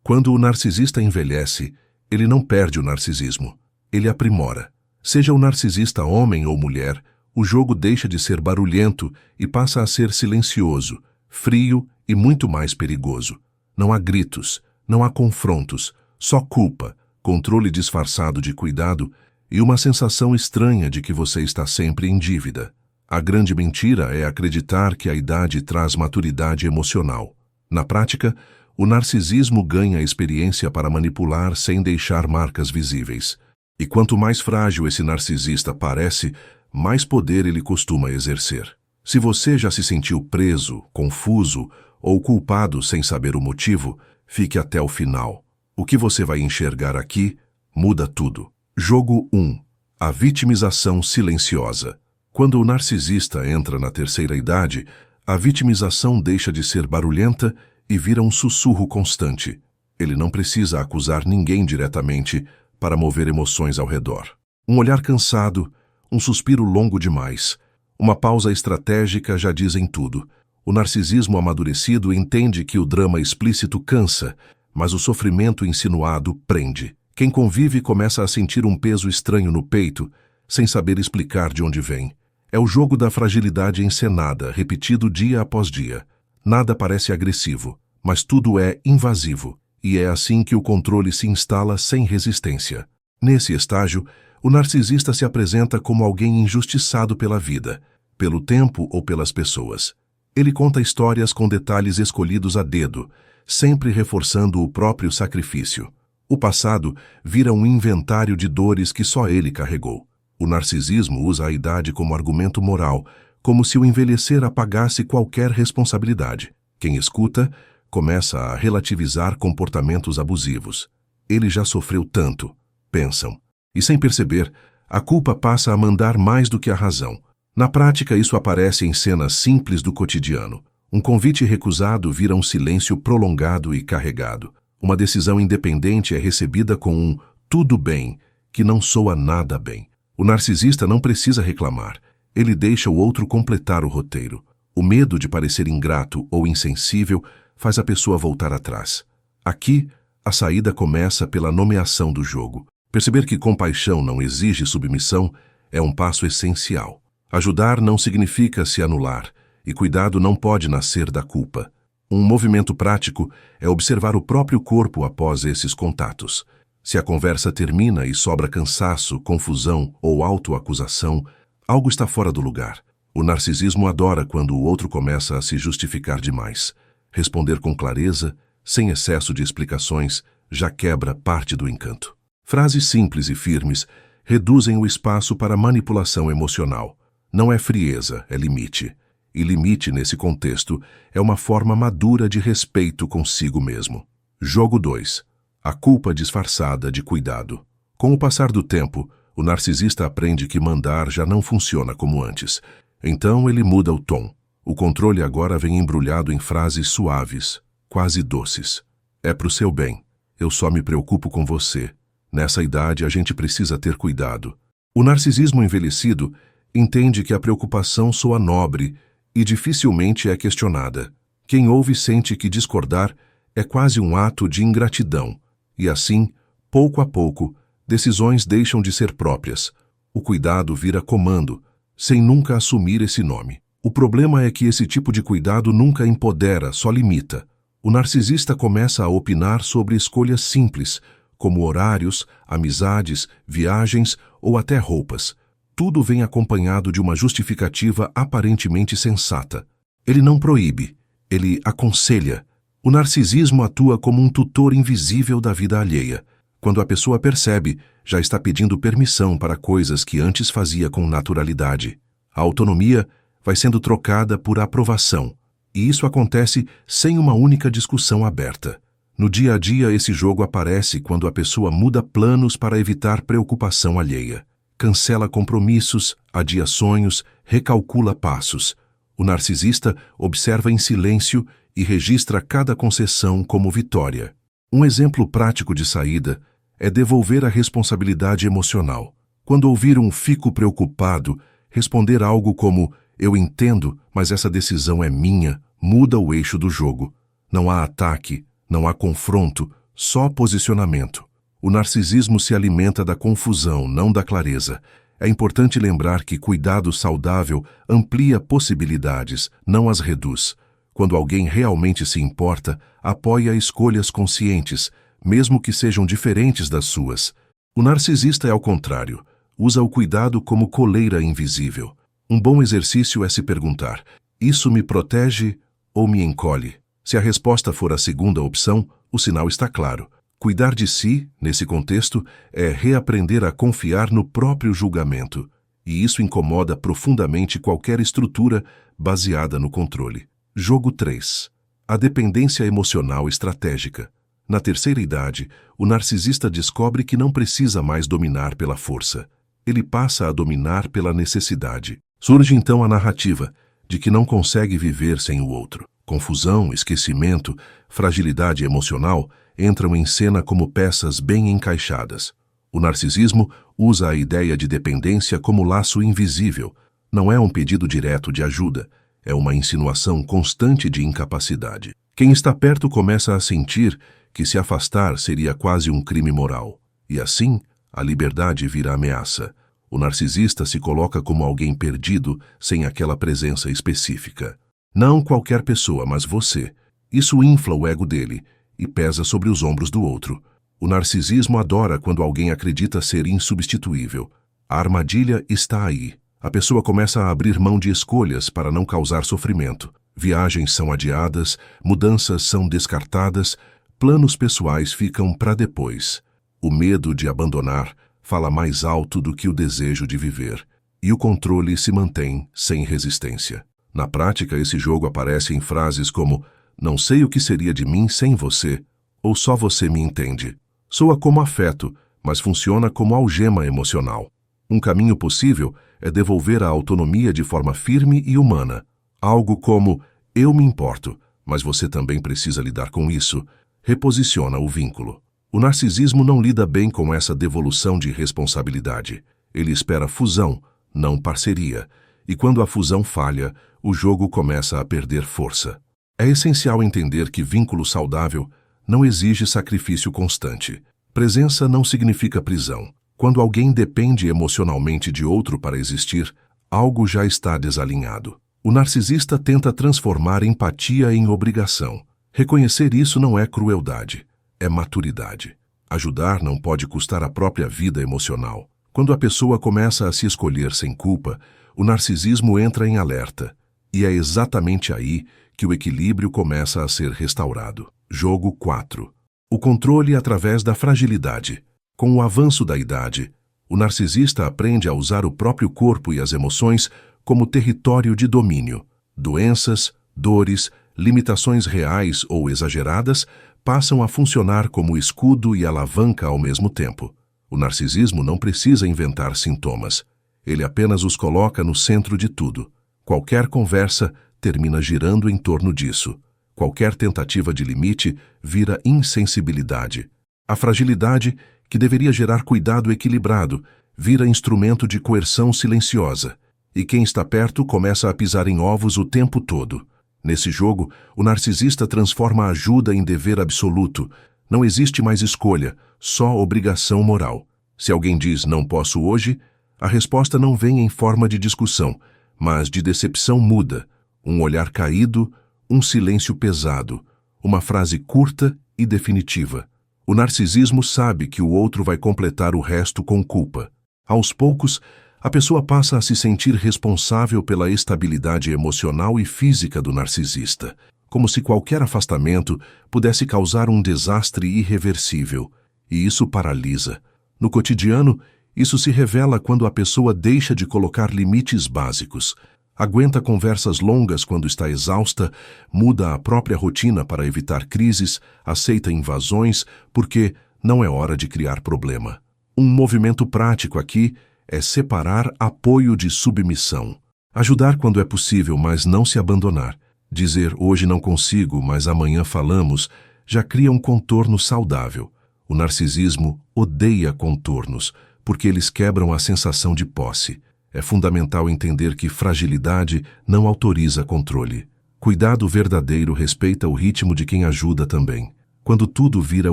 Quando o narcisista envelhece, ele não perde o narcisismo, ele aprimora. Seja o narcisista homem ou mulher, o jogo deixa de ser barulhento e passa a ser silencioso, frio e muito mais perigoso. Não há gritos, não há confrontos, só culpa, controle disfarçado de cuidado e uma sensação estranha de que você está sempre em dívida. A grande mentira é acreditar que a idade traz maturidade emocional. Na prática, o narcisismo ganha experiência para manipular sem deixar marcas visíveis. E quanto mais frágil esse narcisista parece, mais poder ele costuma exercer. Se você já se sentiu preso, confuso ou culpado sem saber o motivo, fique até o final. O que você vai enxergar aqui muda tudo. Jogo 1. A vitimização silenciosa. Quando o narcisista entra na terceira idade, a vitimização deixa de ser barulhenta e vira um sussurro constante. Ele não precisa acusar ninguém diretamente para mover emoções ao redor. Um olhar cansado, um suspiro longo demais, uma pausa estratégica já dizem tudo. O narcisismo amadurecido entende que o drama explícito cansa, mas o sofrimento insinuado prende. Quem convive começa a sentir um peso estranho no peito, sem saber explicar de onde vem. É o jogo da fragilidade encenada, repetido dia após dia. Nada parece agressivo, mas tudo é invasivo, e é assim que o controle se instala sem resistência. Nesse estágio, o narcisista se apresenta como alguém injustiçado pela vida, pelo tempo ou pelas pessoas. Ele conta histórias com detalhes escolhidos a dedo, sempre reforçando o próprio sacrifício. O passado vira um inventário de dores que só ele carregou. O narcisismo usa a idade como argumento moral, como se o envelhecer apagasse qualquer responsabilidade. Quem escuta começa a relativizar comportamentos abusivos. Ele já sofreu tanto, pensam. E sem perceber, a culpa passa a mandar mais do que a razão. Na prática, isso aparece em cenas simples do cotidiano. Um convite recusado vira um silêncio prolongado e carregado. Uma decisão independente é recebida com um tudo bem, que não soa nada bem. O narcisista não precisa reclamar. Ele deixa o outro completar o roteiro. O medo de parecer ingrato ou insensível faz a pessoa voltar atrás. Aqui, a saída começa pela nomeação do jogo. Perceber que compaixão não exige submissão é um passo essencial. Ajudar não significa se anular, e cuidado não pode nascer da culpa. Um movimento prático é observar o próprio corpo após esses contatos. Se a conversa termina e sobra cansaço, confusão ou autoacusação, algo está fora do lugar. O narcisismo adora quando o outro começa a se justificar demais. Responder com clareza, sem excesso de explicações, já quebra parte do encanto. Frases simples e firmes reduzem o espaço para manipulação emocional. Não é frieza, é limite. E limite, nesse contexto, é uma forma madura de respeito consigo mesmo. Jogo 2. A culpa disfarçada de cuidado. Com o passar do tempo, o narcisista aprende que mandar já não funciona como antes. Então ele muda o tom. O controle agora vem embrulhado em frases suaves, quase doces. É pro seu bem. Eu só me preocupo com você. Nessa idade a gente precisa ter cuidado. O narcisismo envelhecido entende que a preocupação soa nobre e dificilmente é questionada. Quem ouve sente que discordar é quase um ato de ingratidão. E assim, pouco a pouco, decisões deixam de ser próprias. O cuidado vira comando, sem nunca assumir esse nome. O problema é que esse tipo de cuidado nunca empodera, só limita. O narcisista começa a opinar sobre escolhas simples, como horários, amizades, viagens ou até roupas. Tudo vem acompanhado de uma justificativa aparentemente sensata. Ele não proíbe, ele aconselha. O narcisismo atua como um tutor invisível da vida alheia. Quando a pessoa percebe, já está pedindo permissão para coisas que antes fazia com naturalidade. A autonomia vai sendo trocada por aprovação, e isso acontece sem uma única discussão aberta. No dia a dia, esse jogo aparece quando a pessoa muda planos para evitar preocupação alheia. Cancela compromissos, adia sonhos, recalcula passos. O narcisista observa em silêncio e registra cada concessão como vitória. Um exemplo prático de saída é devolver a responsabilidade emocional. Quando ouvir um "fico preocupado", responder algo como "eu entendo, mas essa decisão é minha", muda o eixo do jogo. Não há ataque, não há confronto, só posicionamento. O narcisismo se alimenta da confusão, não da clareza. É importante lembrar que cuidado saudável amplia possibilidades, não as reduz. Quando alguém realmente se importa, apoia escolhas conscientes, mesmo que sejam diferentes das suas. O narcisista é ao contrário, usa o cuidado como coleira invisível. Um bom exercício é se perguntar: isso me protege ou me encolhe? Se a resposta for a segunda opção, o sinal está claro. Cuidar de si, nesse contexto, é reaprender a confiar no próprio julgamento. E isso incomoda profundamente qualquer estrutura baseada no controle. Jogo 3. A dependência emocional estratégica. Na terceira idade, o narcisista descobre que não precisa mais dominar pela força. Ele passa a dominar pela necessidade. Surge então a narrativa de que não consegue viver sem o outro. Confusão, esquecimento, fragilidade emocional entram em cena como peças bem encaixadas. O narcisismo usa a ideia de dependência como laço invisível. Não é um pedido direto de ajuda, é uma insinuação constante de incapacidade. Quem está perto começa a sentir que se afastar seria quase um crime moral. E assim, a liberdade vira ameaça. O narcisista se coloca como alguém perdido sem aquela presença específica. Não qualquer pessoa, mas você. Isso infla o ego dele e pesa sobre os ombros do outro. O narcisismo adora quando alguém acredita ser insubstituível. A armadilha está aí. A pessoa começa a abrir mão de escolhas para não causar sofrimento. Viagens são adiadas, mudanças são descartadas, planos pessoais ficam para depois. O medo de abandonar fala mais alto do que o desejo de viver. E o controle se mantém sem resistência. Na prática, esse jogo aparece em frases como "não sei o que seria de mim sem você" ou "só você me entende". Soa como afeto, mas funciona como algema emocional. Um caminho possível é devolver a autonomia de forma firme e humana. Algo como "eu me importo, mas você também precisa lidar com isso", reposiciona o vínculo. O narcisismo não lida bem com essa devolução de responsabilidade. Ele espera fusão, não parceria. E quando a fusão falha, o jogo começa a perder força. É essencial entender que vínculo saudável não exige sacrifício constante. Presença não significa prisão. Quando alguém depende emocionalmente de outro para existir, algo já está desalinhado. O narcisista tenta transformar empatia em obrigação. Reconhecer isso não é crueldade, é maturidade. Ajudar não pode custar a própria vida emocional. Quando a pessoa começa a se escolher sem culpa, o narcisismo entra em alerta. E é exatamente aí que o equilíbrio começa a ser restaurado. Jogo 4. O controle através da fragilidade. Com o avanço da idade, o narcisista aprende a usar o próprio corpo e as emoções como território de domínio. Doenças, dores, limitações reais ou exageradas passam a funcionar como escudo e alavanca ao mesmo tempo. O narcisismo não precisa inventar sintomas. Ele apenas os coloca no centro de tudo. Qualquer conversa termina girando em torno disso. Qualquer tentativa de limite vira insensibilidade. A fragilidade, que deveria gerar cuidado equilibrado, vira instrumento de coerção silenciosa. E quem está perto começa a pisar em ovos o tempo todo. Nesse jogo, o narcisista transforma a ajuda em dever absoluto. Não existe mais escolha, só obrigação moral. Se alguém diz "não posso hoje", a resposta não vem em forma de discussão, mas de decepção muda, um olhar caído, um silêncio pesado, uma frase curta e definitiva. O narcisismo sabe que o outro vai completar o resto com culpa. Aos poucos, a pessoa passa a se sentir responsável pela estabilidade emocional e física do narcisista, como se qualquer afastamento pudesse causar um desastre irreversível. E isso paralisa. No cotidiano, isso se revela quando a pessoa deixa de colocar limites básicos, aguenta conversas longas quando está exausta, muda a própria rotina para evitar crises, aceita invasões, porque não é hora de criar problema. Um movimento prático aqui é separar apoio de submissão. Ajudar quando é possível, mas não se abandonar. Dizer "hoje não consigo, mas amanhã falamos" já cria um contorno saudável. O narcisismo odeia contornos, porque eles quebram a sensação de posse. É fundamental entender que fragilidade não autoriza controle. Cuidado verdadeiro respeita o ritmo de quem ajuda também. Quando tudo vira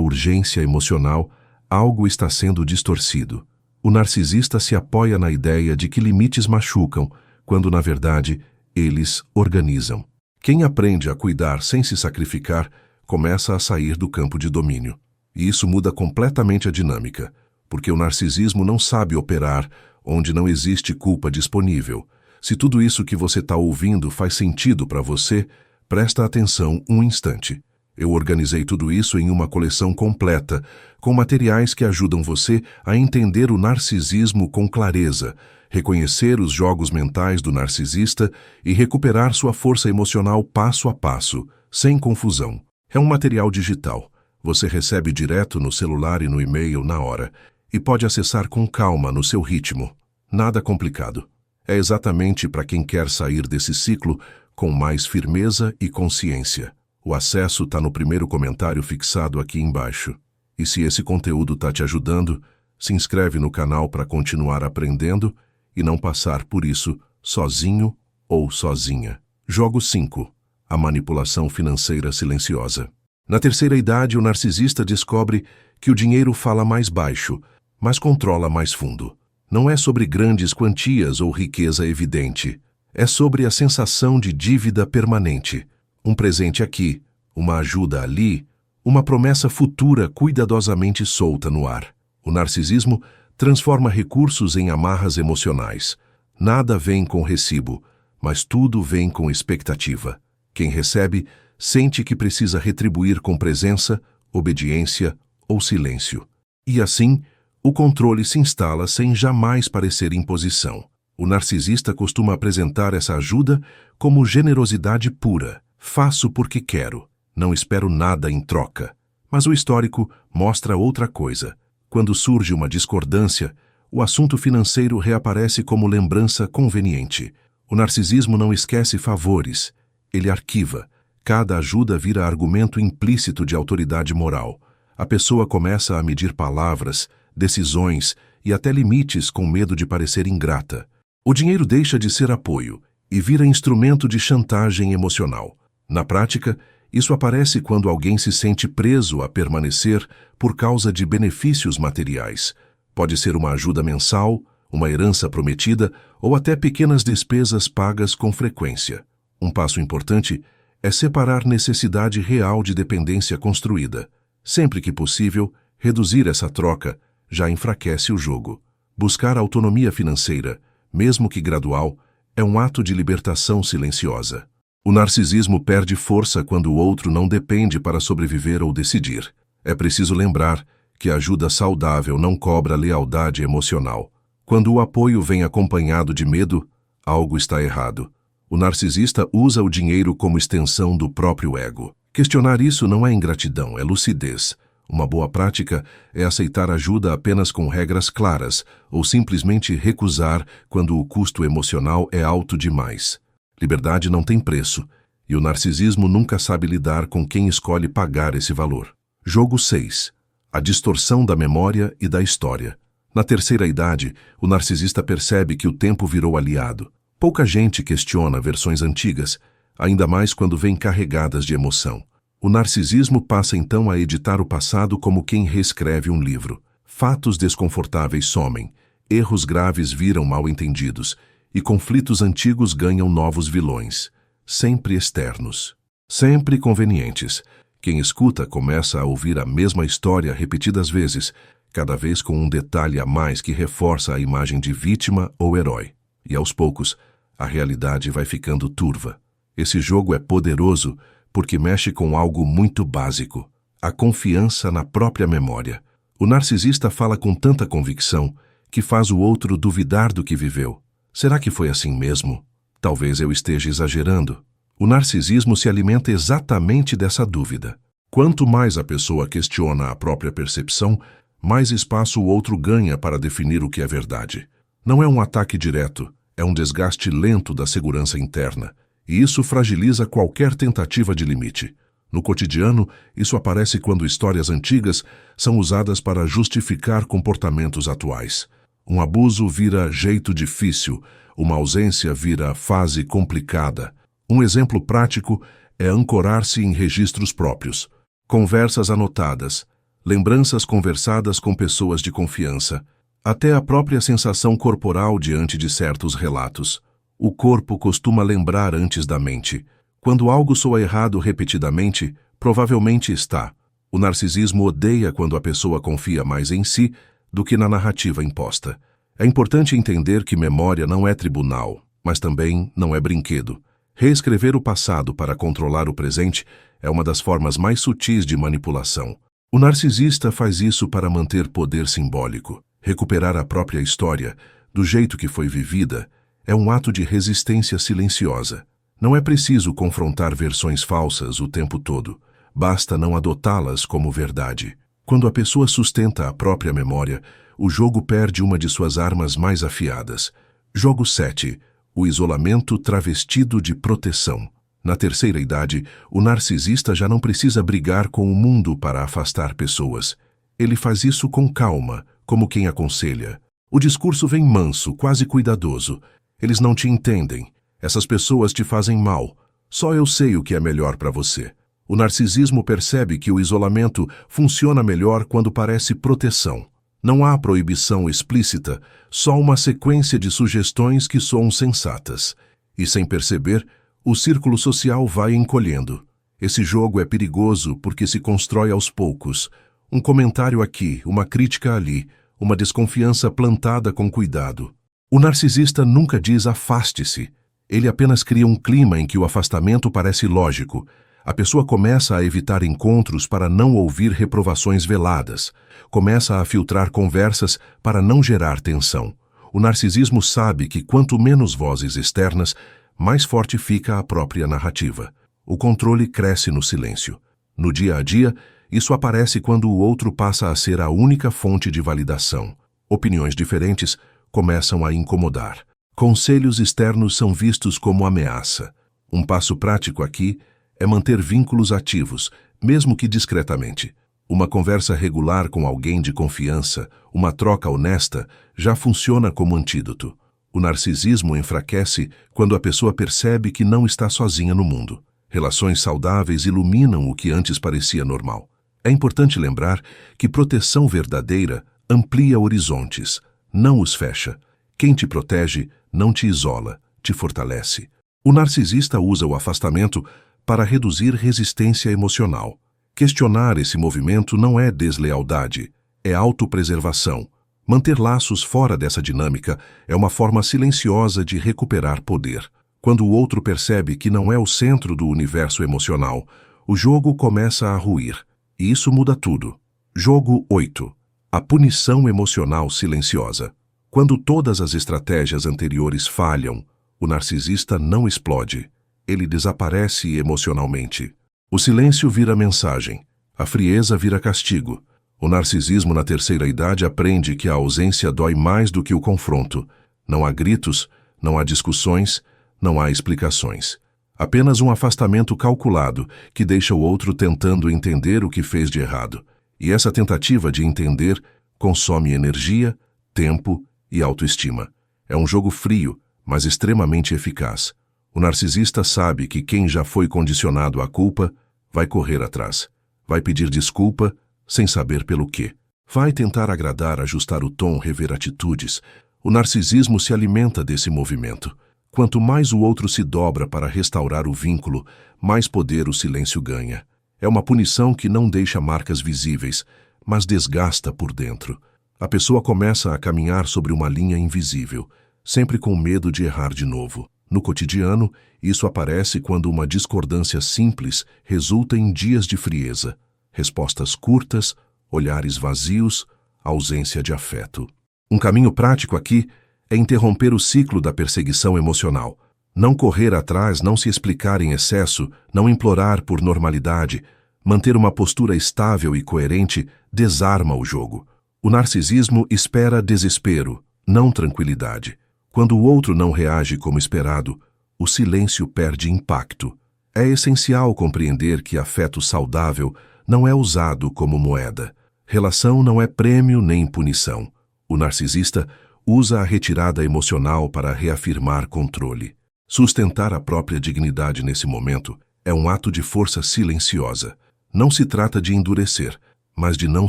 urgência emocional, algo está sendo distorcido. O narcisista se apoia na ideia de que limites machucam, quando, na verdade, eles organizam. Quem aprende a cuidar sem se sacrificar, começa a sair do campo de domínio. E isso muda completamente a dinâmica, porque o narcisismo não sabe operar onde não existe culpa disponível. Se tudo isso que você está ouvindo faz sentido para você, presta atenção um instante. Eu organizei tudo isso em uma coleção completa, com materiais que ajudam você a entender o narcisismo com clareza, reconhecer os jogos mentais do narcisista e recuperar sua força emocional passo a passo, sem confusão. É um material digital. Você recebe direto no celular e no e-mail na hora, e pode acessar com calma no seu ritmo. Nada complicado. É exatamente para quem quer sair desse ciclo com mais firmeza e consciência. O acesso está no primeiro comentário fixado aqui embaixo. E se esse conteúdo está te ajudando, se inscreve no canal para continuar aprendendo e não passar por isso sozinho ou sozinha. Jogo 5. A manipulação financeira silenciosa. Na terceira idade, o narcisista descobre que o dinheiro fala mais baixo, mas controla mais fundo. Não é sobre grandes quantias ou riqueza evidente. É sobre a sensação de dívida permanente. Um presente aqui, uma ajuda ali, uma promessa futura cuidadosamente solta no ar. O narcisismo transforma recursos em amarras emocionais. Nada vem com recibo, mas tudo vem com expectativa. Quem recebe sente que precisa retribuir com presença, obediência ou silêncio. E assim, o controle se instala sem jamais parecer imposição. O narcisista costuma apresentar essa ajuda como generosidade pura. Faço porque quero, não espero nada em troca. Mas o histórico mostra outra coisa. Quando surge uma discordância, o assunto financeiro reaparece como lembrança conveniente. O narcisismo não esquece favores, ele arquiva. Cada ajuda vira argumento implícito de autoridade moral. A pessoa começa a medir palavras, decisões e até limites com medo de parecer ingrata. O dinheiro deixa de ser apoio e vira instrumento de chantagem emocional. Na prática, isso aparece quando alguém se sente preso a permanecer por causa de benefícios materiais. Pode ser uma ajuda mensal, uma herança prometida ou até pequenas despesas pagas com frequência. Um passo importante é separar necessidade real de dependência construída. Sempre que possível, reduzir essa troca já enfraquece o jogo. Buscar autonomia financeira, mesmo que gradual, é um ato de libertação silenciosa. O narcisismo perde força quando o outro não depende para sobreviver ou decidir. É preciso lembrar que a ajuda saudável não cobra lealdade emocional. Quando o apoio vem acompanhado de medo, algo está errado. O narcisista usa o dinheiro como extensão do próprio ego. Questionar isso não é ingratidão, é lucidez. Uma boa prática é aceitar ajuda apenas com regras claras ou simplesmente recusar quando o custo emocional é alto demais. Liberdade não tem preço, e o narcisismo nunca sabe lidar com quem escolhe pagar esse valor. Jogo 6. A distorção da memória e da história. Na terceira idade, o narcisista percebe que o tempo virou aliado. Pouca gente questiona versões antigas, ainda mais quando vêm carregadas de emoção. O narcisismo passa então a editar o passado como quem reescreve um livro. Fatos desconfortáveis somem, erros graves viram mal-entendidos, e conflitos antigos ganham novos vilões, sempre externos, sempre convenientes. Quem escuta começa a ouvir a mesma história repetidas vezes, cada vez com um detalhe a mais que reforça a imagem de vítima ou herói. E aos poucos, a realidade vai ficando turva. Esse jogo é poderoso porque mexe com algo muito básico, a confiança na própria memória. O narcisista fala com tanta convicção que faz o outro duvidar do que viveu. Será que foi assim mesmo? Talvez eu esteja exagerando. O narcisismo se alimenta exatamente dessa dúvida. Quanto mais a pessoa questiona a própria percepção, mais espaço o outro ganha para definir o que é verdade. Não é um ataque direto, é um desgaste lento da segurança interna, e isso fragiliza qualquer tentativa de limite. No cotidiano, isso aparece quando histórias antigas são usadas para justificar comportamentos atuais. Um abuso vira jeito difícil, uma ausência vira fase complicada. Um exemplo prático é ancorar-se em registros próprios. conversas anotadas, lembranças conversadas com pessoas de confiança, até a própria sensação corporal diante de certos relatos. O corpo costuma lembrar antes da mente. Quando algo soa errado repetidamente, provavelmente está. O narcisismo odeia quando a pessoa confia mais em si do que na narrativa imposta. É importante entender que memória não é tribunal, mas também não é brinquedo. Reescrever o passado para controlar o presente é uma das formas mais sutis de manipulação. O narcisista faz isso para manter poder simbólico. Recuperar a própria história, do jeito que foi vivida, é um ato de resistência silenciosa. Não é preciso confrontar versões falsas o tempo todo. Basta não adotá-las como verdade. Quando a pessoa sustenta a própria memória, o jogo perde uma de suas armas mais afiadas. Jogo 7. O isolamento travestido de proteção. Na terceira idade, o narcisista já não precisa brigar com o mundo para afastar pessoas. Ele faz isso com calma, como quem aconselha. O discurso vem manso, quase cuidadoso. Eles não te entendem. Essas pessoas te fazem mal. Só eu sei o que é melhor para você. O narcisismo percebe que o isolamento funciona melhor quando parece proteção. Não há proibição explícita, só uma sequência de sugestões que soam sensatas. E sem perceber, o círculo social vai encolhendo. Esse jogo é perigoso porque se constrói aos poucos. Um comentário aqui, uma crítica ali, uma desconfiança plantada com cuidado. O narcisista nunca diz afaste-se. Ele apenas cria um clima em que o afastamento parece lógico. A pessoa começa a evitar encontros para não ouvir reprovações veladas. Começa a filtrar conversas para não gerar tensão. O narcisismo sabe que quanto menos vozes externas, mais forte fica a própria narrativa. O controle cresce no silêncio. No dia a dia, isso aparece quando o outro passa a ser a única fonte de validação. Opiniões diferentes começam a incomodar. Conselhos externos são vistos como ameaça. Um passo prático aqui é manter vínculos ativos, mesmo que discretamente. Uma conversa regular com alguém de confiança, uma troca honesta, já funciona como antídoto. O narcisismo enfraquece quando a pessoa percebe que não está sozinha no mundo. Relações saudáveis iluminam o que antes parecia normal. É importante lembrar que proteção verdadeira amplia horizontes, não os fecha. Quem te protege não te isola, te fortalece. O narcisista usa o afastamento para reduzir resistência emocional. Questionar esse movimento não é deslealdade, é autopreservação. Manter laços fora dessa dinâmica é uma forma silenciosa de recuperar poder. Quando o outro percebe que não é o centro do universo emocional, o jogo começa a ruir. E isso muda tudo. Jogo 8. A punição emocional silenciosa. Quando todas as estratégias anteriores falham, o narcisista não explode. Ele desaparece emocionalmente. O silêncio vira mensagem. A frieza vira castigo. O narcisismo na terceira idade aprende que a ausência dói mais do que o confronto. Não há gritos, não há discussões, não há explicações. Apenas um afastamento calculado que deixa o outro tentando entender o que fez de errado. E essa tentativa de entender consome energia, tempo e autoestima. É um jogo frio, mas extremamente eficaz. O narcisista sabe que quem já foi condicionado à culpa vai correr atrás. Vai pedir desculpa sem saber pelo quê. Vai tentar agradar, ajustar o tom, rever atitudes. O narcisismo se alimenta desse movimento. Quanto mais o outro se dobra para restaurar o vínculo, mais poder o silêncio ganha. É uma punição que não deixa marcas visíveis, mas desgasta por dentro. A pessoa começa a caminhar sobre uma linha invisível, sempre com medo de errar de novo. No cotidiano, isso aparece quando uma discordância simples resulta em dias de frieza, respostas curtas, olhares vazios, ausência de afeto. Um caminho prático aqui é interromper o ciclo da perseguição emocional. Não correr atrás, não se explicar em excesso, não implorar por normalidade. Manter uma postura estável e coerente desarma o jogo. O narcisismo espera desespero, não tranquilidade. Quando o outro não reage como esperado, o silêncio perde impacto. É essencial compreender que afeto saudável não é usado como moeda. Relação não é prêmio nem punição. O narcisista usa a retirada emocional para reafirmar controle. Sustentar a própria dignidade nesse momento é um ato de força silenciosa. Não se trata de endurecer, mas de não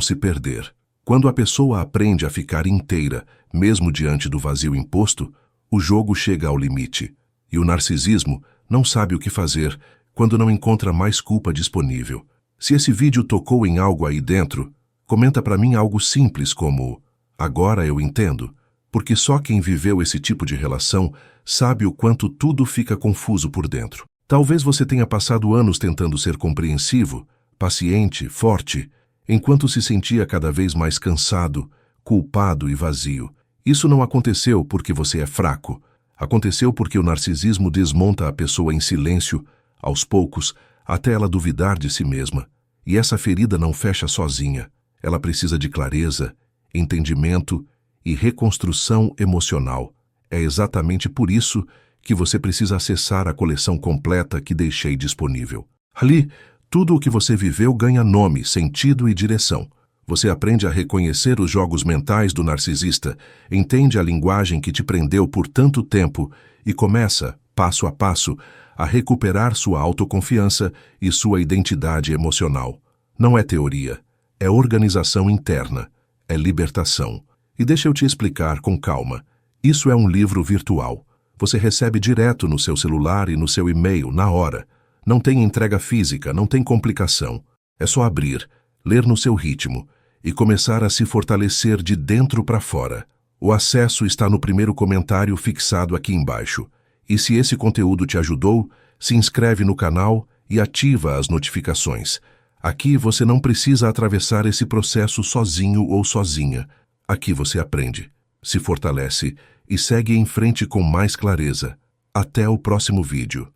se perder. Quando a pessoa aprende a ficar inteira, mesmo diante do vazio imposto, o jogo chega ao limite. E o narcisismo não sabe o que fazer quando não encontra mais culpa disponível. Se esse vídeo tocou em algo aí dentro, comenta para mim algo simples como: agora eu entendo, porque só quem viveu esse tipo de relação sabe o quanto tudo fica confuso por dentro. Talvez você tenha passado anos tentando ser compreensivo, paciente, forte, enquanto se sentia cada vez mais cansado, culpado e vazio. Isso não aconteceu porque você é fraco. Aconteceu porque o narcisismo desmonta a pessoa em silêncio, aos poucos, até ela duvidar de si mesma. E essa ferida não fecha sozinha. Ela precisa de clareza, entendimento e reconstrução emocional. É exatamente por isso que você precisa acessar a coleção completa que deixei disponível. Ali, tudo o que você viveu ganha nome, sentido e direção. Você aprende a reconhecer os jogos mentais do narcisista, entende a linguagem que te prendeu por tanto tempo e começa, passo a passo, a recuperar sua autoconfiança e sua identidade emocional. Não é teoria, é organização interna, é libertação. E deixa eu te explicar com calma. Isso é um livro virtual. Você recebe direto no seu celular e no seu e-mail, na hora. Não tem entrega física, não tem complicação. É só abrir, ler no seu ritmo e começar a se fortalecer de dentro para fora. O acesso está no primeiro comentário fixado aqui embaixo. E se esse conteúdo te ajudou, se inscreve no canal e ativa as notificações. Aqui você não precisa atravessar esse processo sozinho ou sozinha. Aqui você aprende, se fortalece e segue em frente com mais clareza. Até o próximo vídeo.